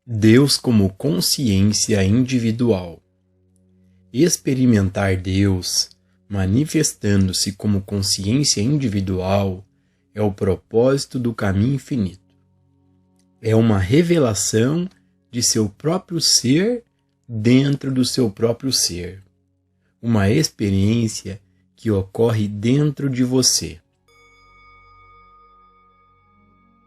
Deus como consciência individual. Experimentar Deus, manifestando-se como consciência individual, é o propósito do caminho infinito. É uma revelação de seu próprio ser dentro do seu próprio ser. Uma experiência que ocorre dentro de você.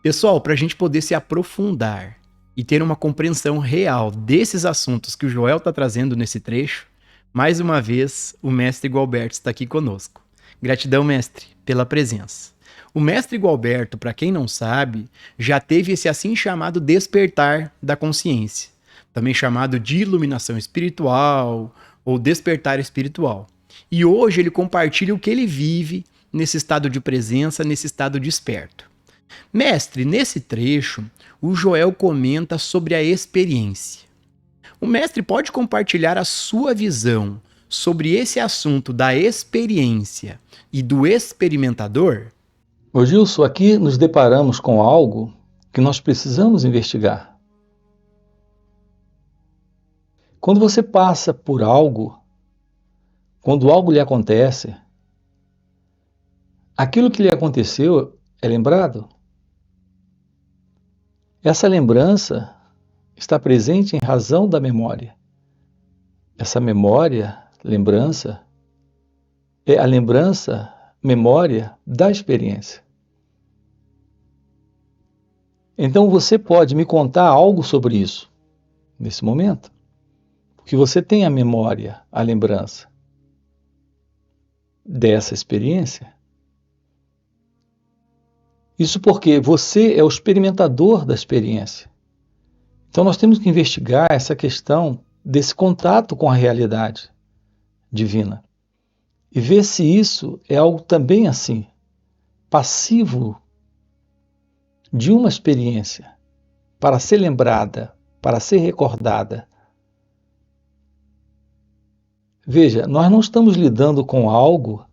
Pessoal, para a gente poder se aprofundar e ter uma compreensão real desses assuntos que o Joel está trazendo nesse trecho, mais uma vez o mestre Gualberto está aqui conosco. Gratidão, mestre, pela presença. O mestre Gualberto, para quem não sabe, já teve esse assim chamado despertar da consciência, também chamado de iluminação espiritual ou despertar espiritual. E hoje ele compartilha o que ele vive nesse estado de presença, nesse estado desperto. Mestre, nesse trecho, o Joel comenta sobre a experiência. O mestre pode compartilhar a sua visão sobre esse assunto da experiência e do experimentador? Ô Gilson, aqui nos deparamos com algo que nós precisamos investigar. Quando você passa por algo, quando algo lhe acontece, aquilo que lhe aconteceu é lembrado? Essa lembrança está presente em razão da memória. Essa memória, lembrança, é a lembrança, memória da experiência. Então você pode me contar algo sobre isso, nesse momento, porque você tem a memória, a lembrança dessa experiência. Isso porque você é o experimentador da experiência. Então nós temos que investigar essa questão desse contato com a realidade divina e ver se isso é algo também assim, passivo de uma experiência para ser lembrada, para ser recordada. Veja, nós não estamos lidando com algo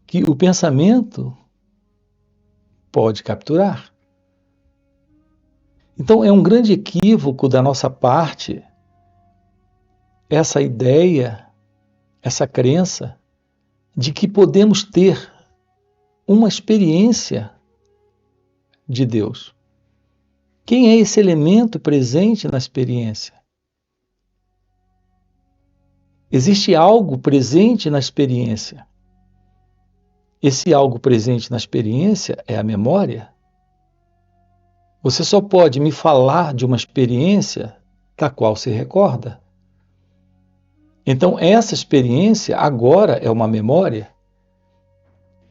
que o pensamento pode capturar. Então é um grande equívoco da nossa parte essa ideia, essa crença de que podemos ter uma experiência de Deus. Quem é esse elemento presente na experiência? Existe algo presente na experiência. Esse algo presente na experiência é a memória. Você só pode me falar de uma experiência da qual se recorda. Então, essa experiência agora é uma memória.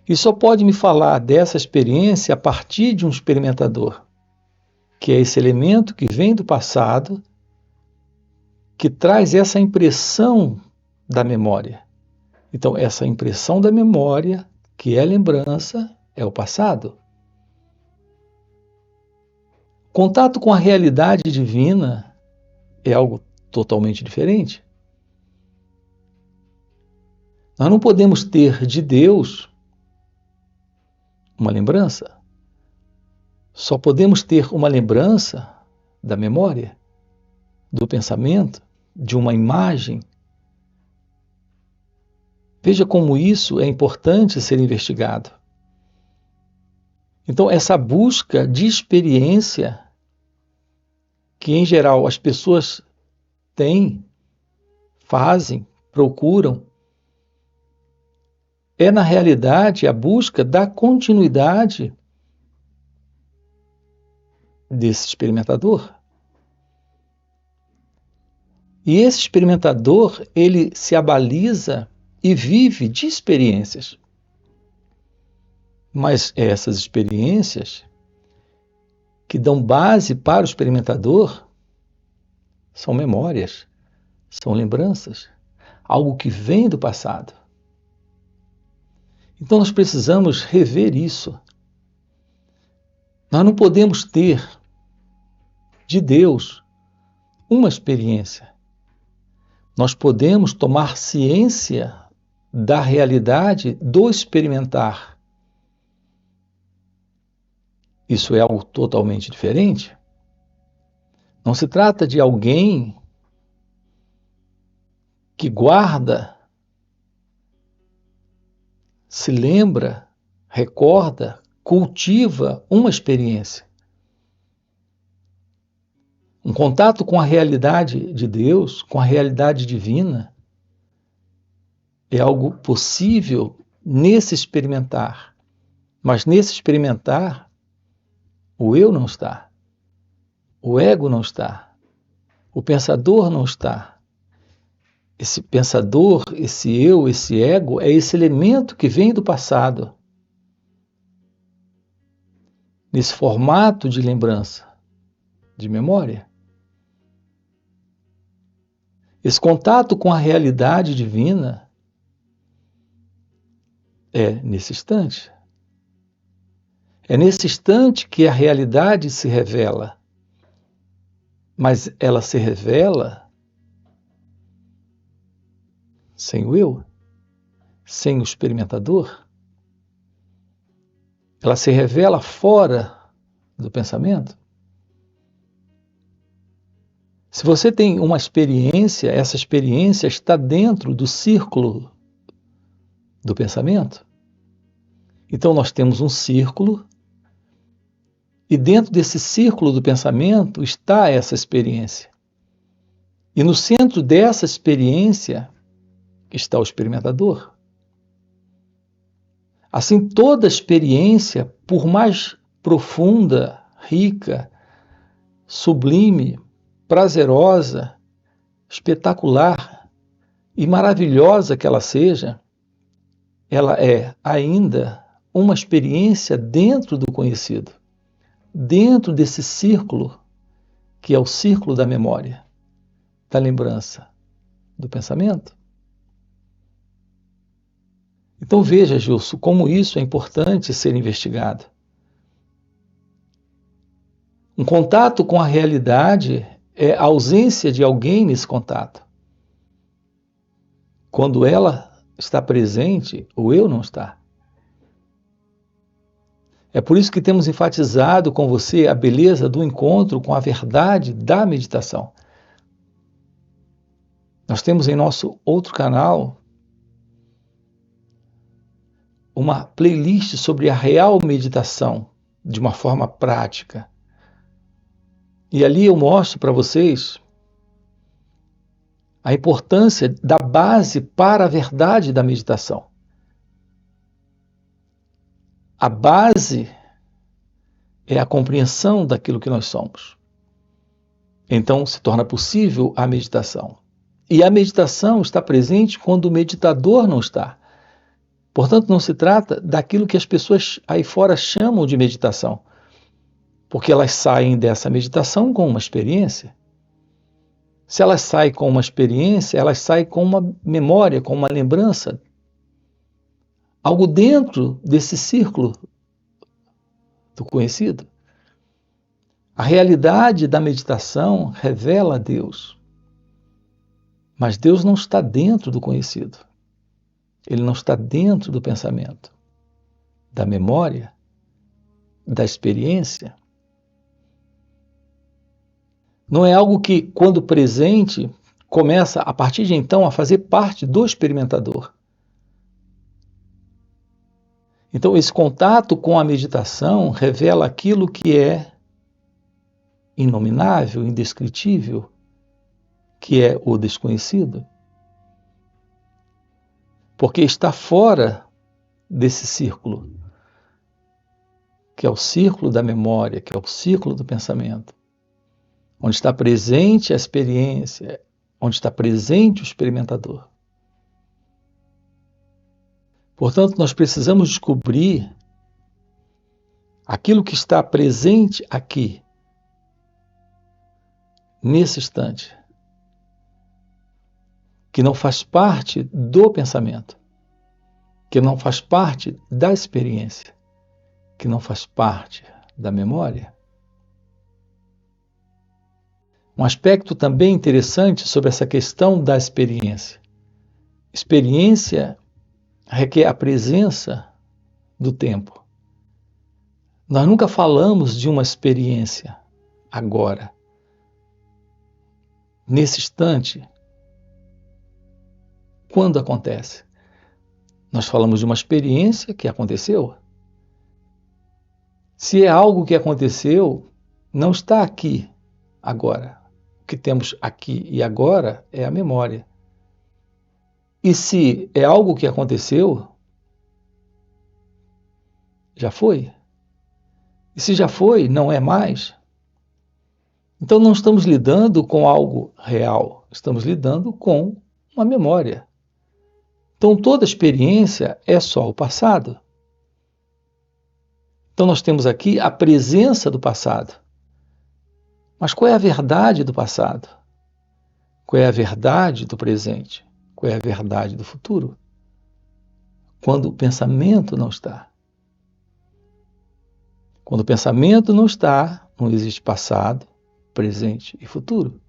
E só pode me falar dessa experiência a partir de um experimentador, que é esse elemento que vem do passado, que traz essa impressão da memória. Então, essa impressão da memória, que é lembrança, é o passado. Contato com a realidade divina é algo totalmente diferente. Nós não podemos ter de Deus uma lembrança. Só podemos ter uma lembrança da memória, do pensamento, de uma imagem. Veja como isso é importante ser investigado. Então, essa busca de experiência que, em geral, as pessoas têm, fazem, procuram, é, na realidade, a busca da continuidade desse experimentador. E esse experimentador, ele se abaliza e vive de experiências. Mas essas experiências que dão base para o experimentador são memórias, são lembranças, algo que vem do passado. Então nós precisamos rever isso. Nós não podemos ter de Deus uma experiência. Nós podemos tomar ciência da realidade do experimentar. Isso é algo totalmente diferente. Não se trata de alguém que guarda, se lembra, recorda, cultiva uma experiência. Um contato com a realidade de Deus, com a realidade divina, é algo possível nesse experimentar. Mas nesse experimentar, o eu não está, o ego não está, o pensador não está. Esse pensador, esse eu, esse ego, é esse elemento que vem do passado, nesse formato de lembrança, de memória. Esse contato com a realidade divina é nesse instante. É nesse instante que a realidade se revela. Mas ela se revela sem o eu, sem o experimentador. Ela se revela fora do pensamento. Se você tem uma experiência, essa experiência está dentro do círculo do pensamento. Então nós temos um círculo e dentro desse círculo do pensamento está essa experiência. E no centro dessa experiência está o experimentador. Assim, toda experiência, por mais profunda, rica, sublime, prazerosa, espetacular e maravilhosa que ela seja, ela é ainda uma experiência dentro do conhecido, dentro desse círculo que é o círculo da memória, da lembrança, do pensamento. Então veja, Gilson, como isso é importante ser investigado. Um contato com a realidade é a ausência de alguém nesse contato. Quando ela está presente, o eu não está. É por isso que temos enfatizado com você a beleza do encontro com a verdade da meditação. Nós temos em nosso outro canal uma playlist sobre a real meditação, de uma forma prática. E ali eu mostro para vocês a importância da base para a verdade da meditação. A base é a compreensão daquilo que nós somos. Então se torna possível a meditação. E a meditação está presente quando o meditador não está. Portanto, não se trata daquilo que as pessoas aí fora chamam de meditação, porque elas saem dessa meditação com uma experiência. Se elas saem com uma experiência, elas saem com uma memória, com uma lembrança, algo dentro desse círculo do conhecido. A realidade da meditação revela a Deus, mas Deus não está dentro do conhecido. Ele não está dentro do pensamento, da memória, da experiência. Não é algo que, quando presente, começa a partir de então a fazer parte do experimentador. Então, esse contato com a meditação revela aquilo que é inominável, indescritível, que é o desconhecido. Porque está fora desse círculo, que é o círculo da memória, que é o círculo do pensamento, onde está presente a experiência, onde está presente o experimentador. Portanto, nós precisamos descobrir aquilo que está presente aqui, nesse instante, que não faz parte do pensamento, que não faz parte da experiência, que não faz parte da memória. Um aspecto também interessante sobre essa questão da experiência. Experiência requer a presença do tempo. Nós nunca falamos de uma experiência agora. nesse instante, quando acontece? Nós falamos de uma experiência que aconteceu. Se é algo que aconteceu, não está aqui, agora. O que temos aqui e agora é a memória. E se é algo que aconteceu, já foi. E se já foi, não é mais. Então não estamos lidando com algo real, estamos lidando com uma memória. Então toda experiência é só o passado. Então nós temos aqui a presença do passado. Mas qual é a verdade do passado? Qual é a verdade do presente? Qual é a verdade do futuro? Quando o pensamento não está. Quando o pensamento não está, não existe passado, presente e futuro.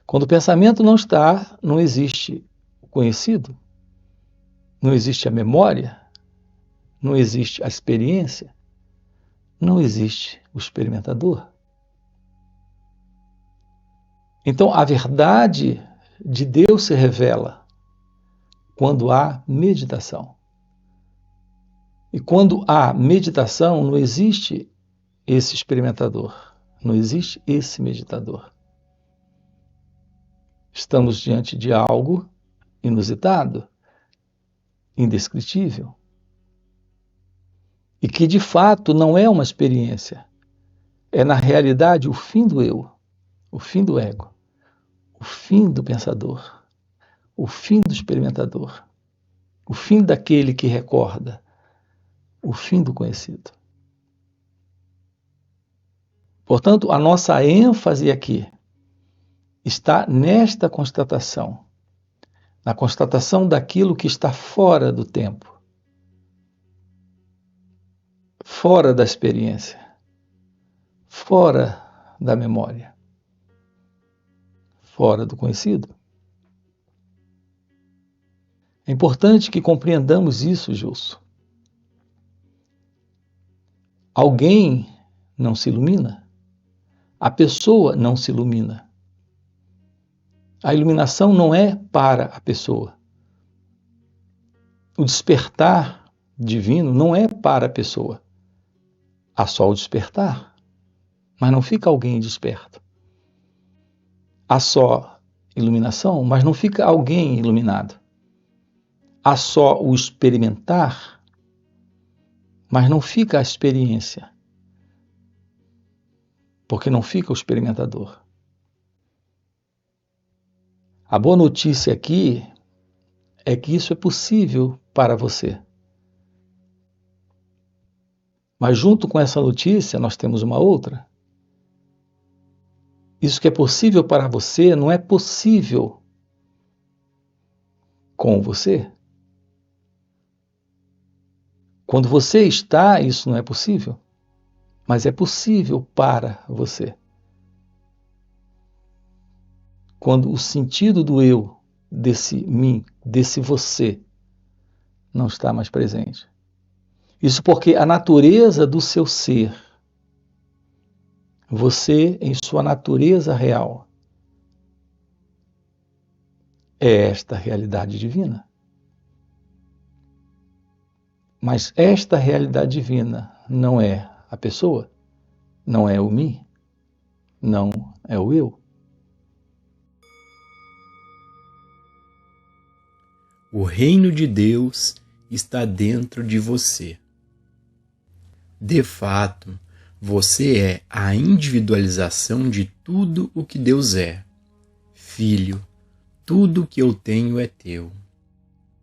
Quando o pensamento não está, não existe o conhecido, não existe a memória, não existe a experiência, não existe o experimentador. Então, a verdade de Deus se revela quando há meditação. E quando há meditação, não existe esse experimentador, não existe esse meditador. Estamos diante de algo inusitado, indescritível, e que de fato não é uma experiência. É na realidade o fim do eu, o fim do ego, o fim do pensador, o fim do experimentador, o fim daquele que recorda, o fim do conhecido. Portanto, a nossa ênfase aqui está nesta constatação, na constatação daquilo que está fora do tempo, fora da experiência, fora da memória, fora do conhecido. É importante que compreendamos isso, Gilson. Alguém não se ilumina, a pessoa não se ilumina. A iluminação não é para a pessoa. O despertar divino não é para a pessoa. Há só o despertar, mas não fica alguém desperto. Há só iluminação, mas não fica alguém iluminado. Há só o experimentar, mas não fica a experiência, porque não fica o experimentador. A boa notícia aqui é que isso é possível para você. Mas junto com essa notícia, nós temos uma outra. Isso que é possível para você não é possível com você. Quando você está, isso não é possível, mas é possível para você. Quando o sentido do eu, desse mim, desse você, não está mais presente. Isso porque a natureza do seu ser, você em sua natureza real, é esta realidade divina. Mas esta realidade divina não é a pessoa, não é o mim, não é o eu. O reino de Deus está dentro de você. De fato, você é a individualização de tudo o que Deus é. Filho, tudo que eu tenho é teu.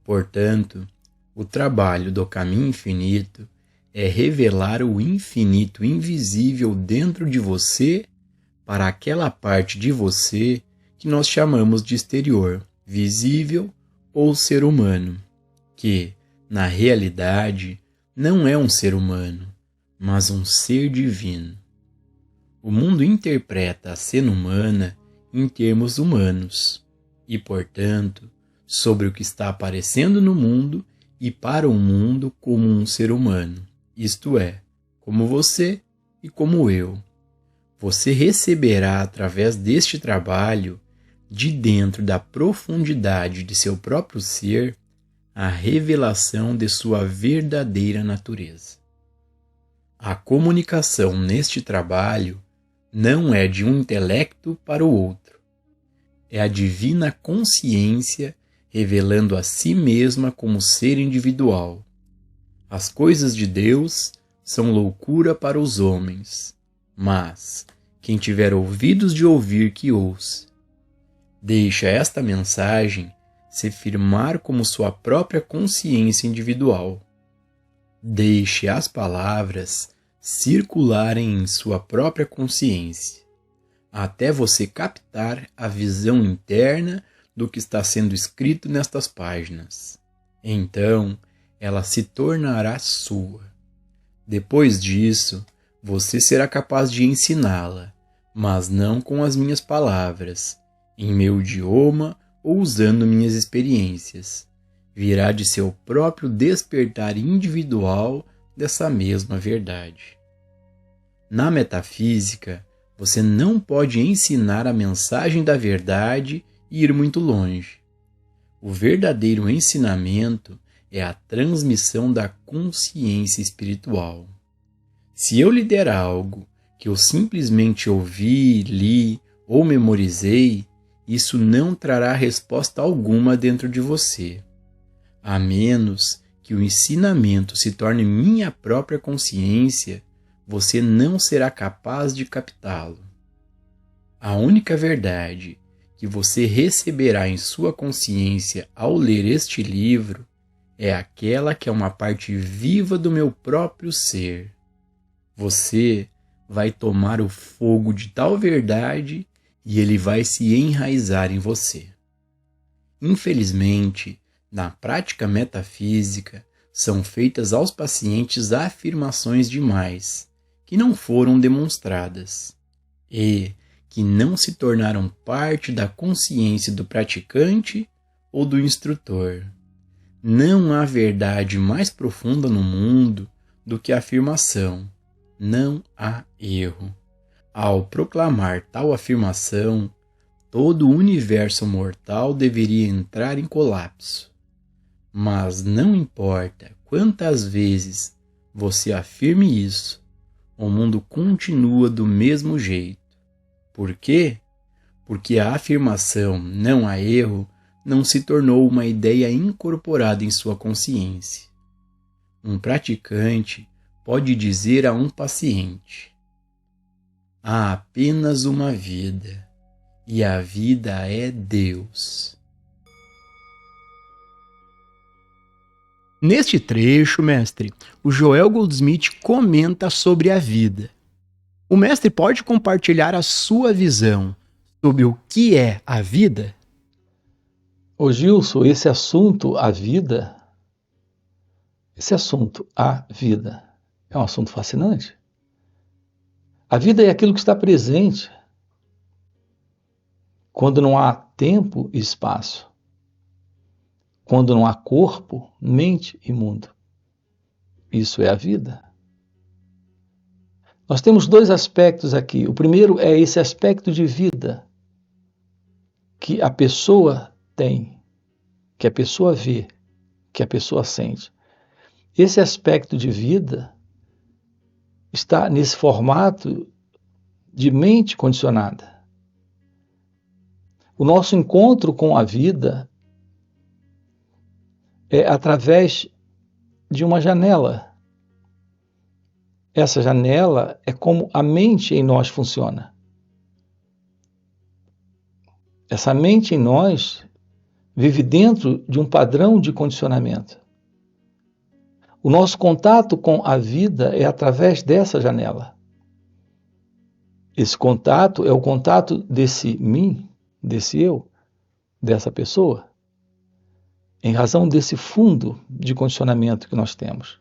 Portanto, o trabalho do caminho infinito é revelar o infinito invisível dentro de você para aquela parte de você que nós chamamos de exterior, visível ou ser humano, que, na realidade, não é um ser humano, mas um ser divino. O mundo interpreta a cena humana em termos humanos e, portanto, sobre o que está aparecendo no mundo e para o mundo como um ser humano, isto é, como você e como eu. você receberá através deste trabalho, de dentro da profundidade de seu próprio ser, a revelação de sua verdadeira natureza. A comunicação neste trabalho não é de um intelecto para o outro. É a divina consciência revelando a si mesma como ser individual. As coisas de Deus são loucura para os homens, mas quem tiver ouvidos de ouvir que ouça. Deixa esta mensagem se firmar como sua própria consciência individual. Deixe as palavras circularem em sua própria consciência, até você captar a visão interna do que está sendo escrito nestas páginas. Então, ela se tornará sua. Depois disso, você será capaz de ensiná-la, mas não com as minhas palavras, em meu idioma ou usando minhas experiências. Virá de seu próprio despertar individual dessa mesma verdade. Na metafísica, você não pode ensinar a mensagem da verdade e ir muito longe. O verdadeiro ensinamento é a transmissão da consciência espiritual. Se eu lhe der algo que eu simplesmente ouvi, li ou memorizei, isso não trará resposta alguma dentro de você, a menos que o ensinamento se torne minha própria consciência. Você não será capaz de captá-lo. A única verdade que você receberá em sua consciência ao ler este livro é aquela que é uma parte viva do meu próprio ser. Você vai tomar o fogo de tal verdade e ele vai se enraizar em você. Infelizmente, na prática metafísica, são feitas aos pacientes afirmações demais, que não foram demonstradas, e que não se tornaram parte da consciência do praticante ou do instrutor. Não há verdade mais profunda no mundo do que a afirmação: não há erro. Ao proclamar tal afirmação, todo o universo mortal deveria entrar em colapso. Mas não importa quantas vezes você afirme isso, o mundo continua do mesmo jeito. Por quê? Porque a afirmação não há erro não se tornou uma ideia incorporada em sua consciência. Um praticante pode dizer a um paciente: há apenas uma vida, e a vida é Deus. Neste trecho, mestre, o Joel Goldsmith comenta sobre a vida. O mestre pode compartilhar a sua visão sobre o que é a vida? Ô Gilson, esse assunto, a vida, é um assunto fascinante. A vida é aquilo que está presente quando não há tempo e espaço, quando não há corpo, mente e mundo. Isso é a vida. Nós temos dois aspectos aqui. O primeiro é esse aspecto de vida que a pessoa tem, que a pessoa vê, que a pessoa sente. Esse aspecto de vida está nesse formato de mente condicionada. O nosso encontro com a vida é através de uma janela. Essa janela é como a mente em nós funciona. Essa mente em nós vive dentro de um padrão de condicionamento. O nosso contato com a vida é através dessa janela. Esse contato é o contato desse mim, desse eu, dessa pessoa, em razão desse fundo de condicionamento que nós temos.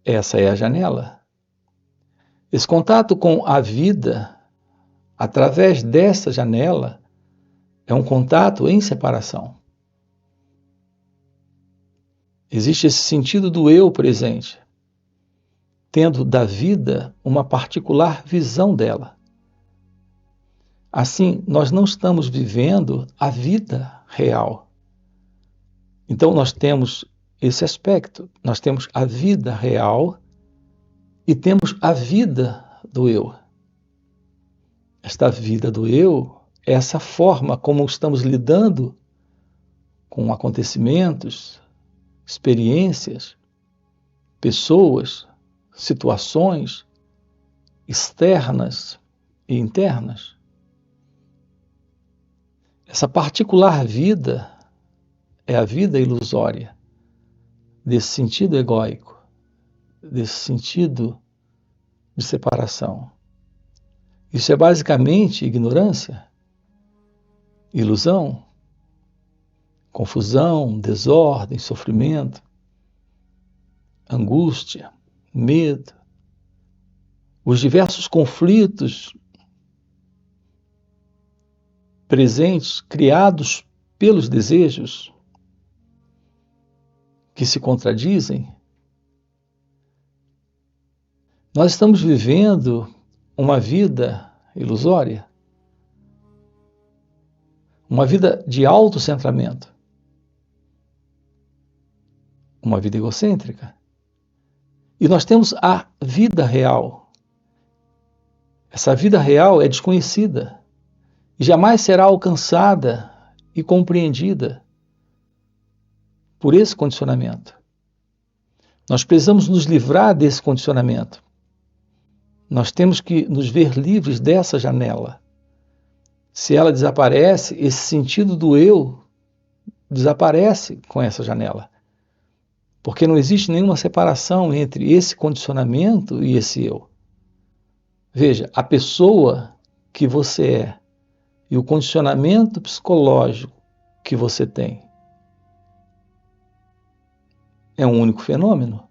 Essa é a janela. Esse contato com a vida, através dessa janela, é um contato em separação. Existe esse sentido do eu presente. tendo da vida uma particular visão dela. Assim, nós não estamos vivendo a vida real. Então, nós temos esse aspecto. Nós temos a vida real e temos a vida do eu. Esta vida do eu é essa forma como estamos lidando com acontecimentos, experiências, pessoas, situações externas e internas. Essa particular vida é a vida ilusória, desse sentido egóico, desse sentido de separação. Isso é basicamente ignorância, ilusão, confusão, desordem, sofrimento, angústia, medo, os diversos conflitos presentes, criados pelos desejos que se contradizem. Nós estamos vivendo uma vida ilusória, uma vida de autocentramento, uma vida egocêntrica. E nós temos a vida real. Essa vida real é desconhecida e jamais será alcançada e compreendida por esse condicionamento. Nós precisamos nos livrar desse condicionamento. Nós temos que nos ver livres dessa janela. Se ela desaparece, esse sentido do eu desaparece com essa janela. Porque não existe nenhuma separação entre esse condicionamento e esse eu. Veja, a pessoa que você é e o condicionamento psicológico que você tem é um único fenômeno.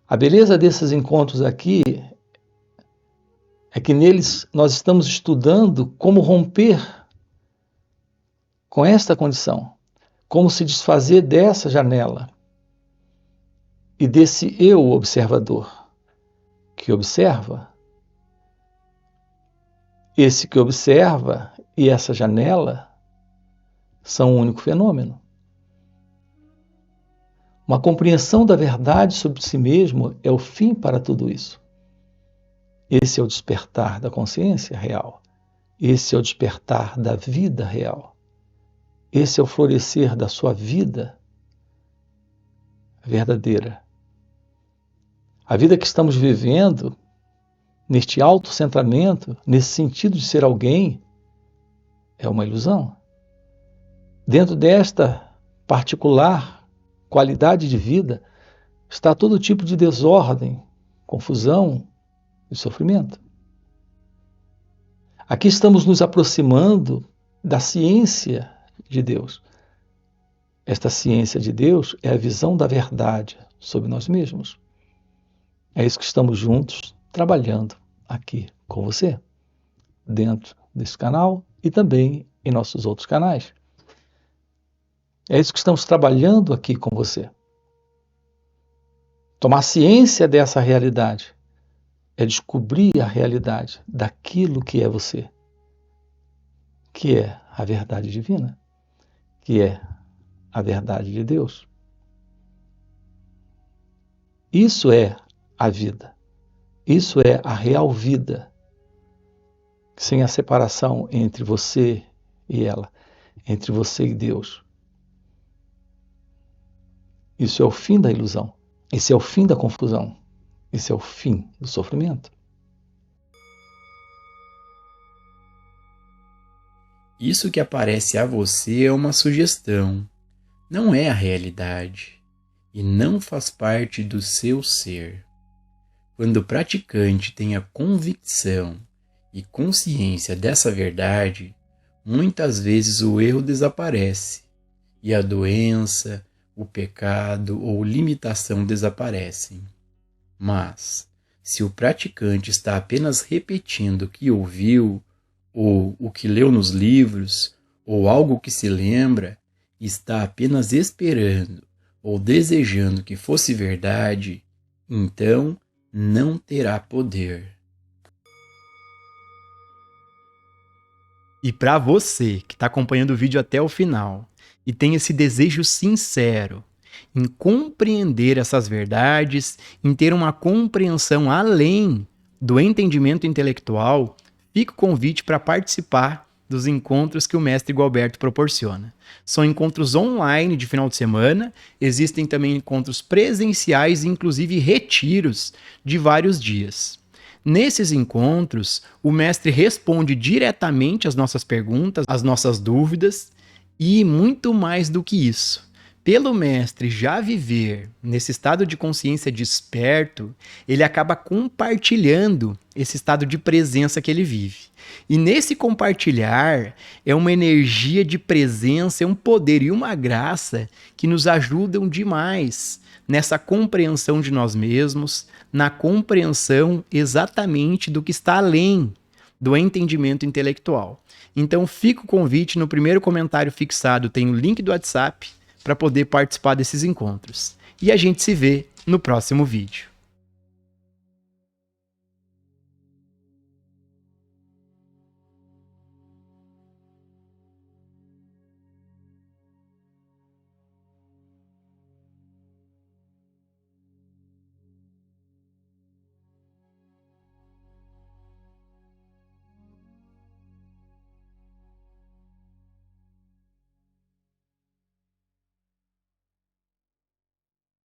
A beleza desses encontros aqui é que neles nós estamos estudando como romper com esta condição, como se desfazer dessa janela e desse eu observador que observa. Esse que observa e essa janela são um único fenômeno. Uma compreensão da verdade sobre si mesmo é o fim para tudo isso. Esse é o despertar da consciência real. Esse é o despertar da vida real. Esse é o florescer da sua vida verdadeira. A vida que estamos vivendo, neste autocentramento, nesse sentido de ser alguém, é uma ilusão. Dentro desta particular qualidade de vida está todo tipo de desordem, confusão e sofrimento. Aqui estamos nos aproximando da ciência de Deus. Esta ciência de Deus é a visão da verdade sobre nós mesmos. É isso que estamos juntos trabalhando aqui com você, dentro desse canal e também em nossos outros canais. É isso que estamos trabalhando aqui com você. Tomar ciência dessa realidade é descobrir a realidade daquilo que é você, que é a verdade divina, que é a verdade de Deus. Isso é a vida. Isso é a real vida, sem a separação entre você e ela, entre você e Deus. Isso é o fim da ilusão. Esse é o fim da confusão. Esse é o fim do sofrimento. Isso que aparece a você é uma sugestão, não é a realidade e não faz parte do seu ser. Quando o praticante tem a convicção e consciência dessa verdade, muitas vezes o erro desaparece e a doença, o pecado ou limitação desaparecem. Mas, se o praticante está apenas repetindo o que ouviu, ou o que leu nos livros, ou algo que se lembra, está apenas esperando ou desejando que fosse verdade, então não terá poder. E para você que está acompanhando o vídeo até o final e tem esse desejo sincero em compreender essas verdades, em ter uma compreensão além do entendimento intelectual, fica o convite para participar dos encontros que o mestre Gualberto proporciona. São encontros online de final de semana, existem também encontros presenciais, inclusive retiros de vários dias. Nesses encontros, o mestre responde diretamente às nossas perguntas, às nossas dúvidas e muito mais do que isso. Pelo mestre já viver nesse estado de consciência desperto, ele acaba compartilhando esse estado de presença que ele vive. E nesse compartilhar é uma energia de presença, é um poder e uma graça que nos ajudam demais nessa compreensão de nós mesmos, na compreensão exatamente do que está além do entendimento intelectual. Então fica o convite, no primeiro comentário fixado tem o link do WhatsApp para poder participar desses encontros. E a gente se vê no próximo vídeo.